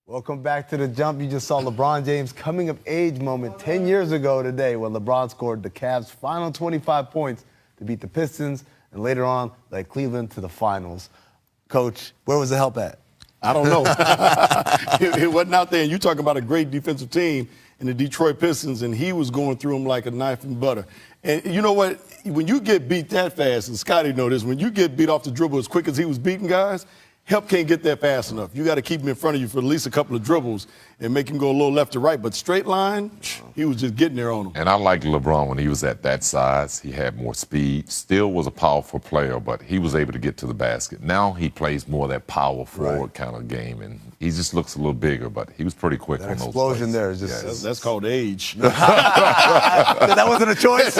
Welcome back to The Jump. You just saw LeBron James' coming-of-age moment 10 years ago today when LeBron scored the Cavs' final 25 points to beat the Pistons and later on led Cleveland to the finals. Coach, where was the help at? I don't know. It wasn't out there. And you talking about a great defensive team in the Detroit Pistons, and he was going through them like a knife and butter. And you know what? When you get beat that fast, and Scotty know this, when you get beat off the dribble as quick as he was beating guys, help can't get there fast enough. You got to keep him in front of you for at least a couple of dribbles and make him go a little left to right. But straight line, he was just getting there on him. And I like LeBron when he was at that size. He had more speed, still was a powerful player, but he was able to get to the basket. Now he plays more of that power forward kind of game, and he just looks a little bigger, but he was pretty quick on those plays. Explosion there is just... That's called age. That wasn't a choice?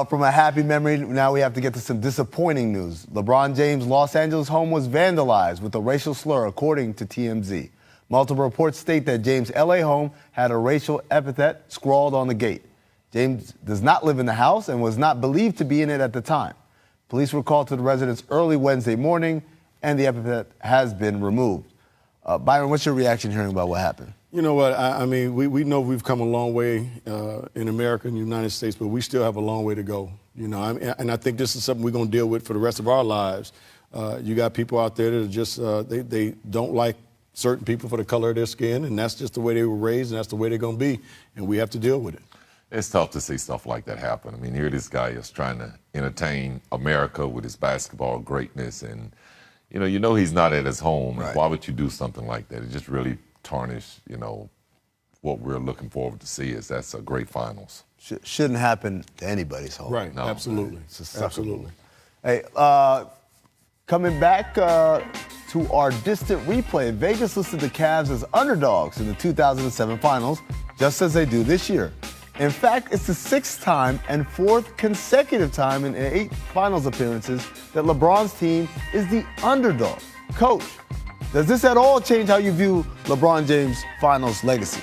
From a happy memory, now we have to get to some disappointing news. LeBron James' Los Angeles home was vandalized with a racial slur, according to TMZ. Multiple reports state that James' L.A. home had a racial epithet scrawled on the gate. James does not live in the house and was not believed to be in it at the time. Police were called to the residence early Wednesday morning, and the epithet has been removed. Byron, what's your reaction hearing about what happened? You know what? I mean, we know we've come a long way in America and the United States, but we still have a long way to go. You know, and I think this is something we're going to deal with for the rest of our lives. You got people out there that are just, they don't like certain people for the color of their skin, and that's just the way they were raised, and that's the way they're going to be, and we have to deal with it. It's tough to see stuff like that happen. I mean, here this guy is trying to entertain America with his basketball greatness, and, you know he's not at his home. Right. Why would you do something like that? It just really tarnished, what we're looking forward to see is that's a great finals. Shouldn't happen to anybody's home. Right, no, absolutely. Absolutely. Hey, coming back to our distant replay, Vegas listed the Cavs as underdogs in the 2007 finals, just as they do this year. In fact, it's the sixth time and fourth consecutive time in 8 finals appearances that LeBron's team is the underdog. Coach, does this at all change how you view LeBron James' finals legacy?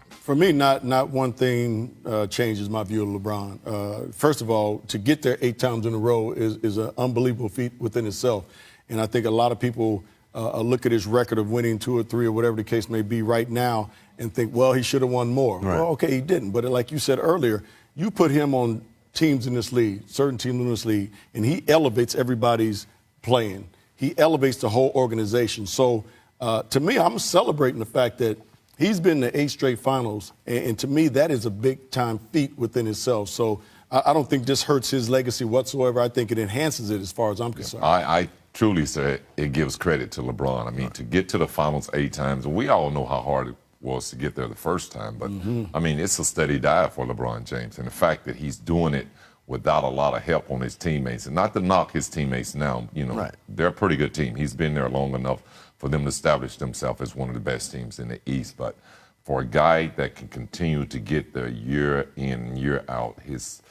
For me, not one thing changes my view of LeBron. First of all, to get there 8 times in a row is an unbelievable feat within itself. And I think a lot of people look at his record of winning 2 or 3 or whatever the case may be right now and think, well, he should have won more. Right. Well, okay, he didn't. But like you said earlier, you put him on teams in this league, certain teams in this league, and he elevates everybody's playing. He elevates the whole organization. So to me, I'm celebrating the fact that he's been in the 8 straight finals, and to me, that is a big-time feat within itself. So I don't think this hurts his legacy whatsoever. I think it enhances it as far as I'm concerned. I truly say it gives credit to LeBron. I mean, to get to the finals 8 times, and we all know how hard it was to get there the first time, but, I mean, it's a steady dive for LeBron James. And the fact that he's doing it without a lot of help on his teammates, and not to knock his teammates now, they're a pretty good team. He's been there long enough for them to establish themselves as one of the best teams in the East. But for a guy that can continue to get there year in, year out, his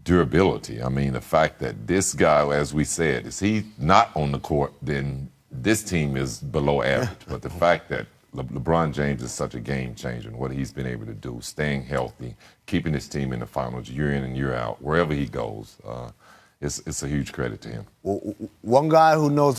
durability, I mean, the fact that this guy, as we said, is he not on the court, then this team is below average. But the fact that LeBron James is such a game changer, and what he's been able to do, staying healthy, keeping his team in the finals year in and year out, wherever he goes, it's a huge credit to him. Well, one guy who knows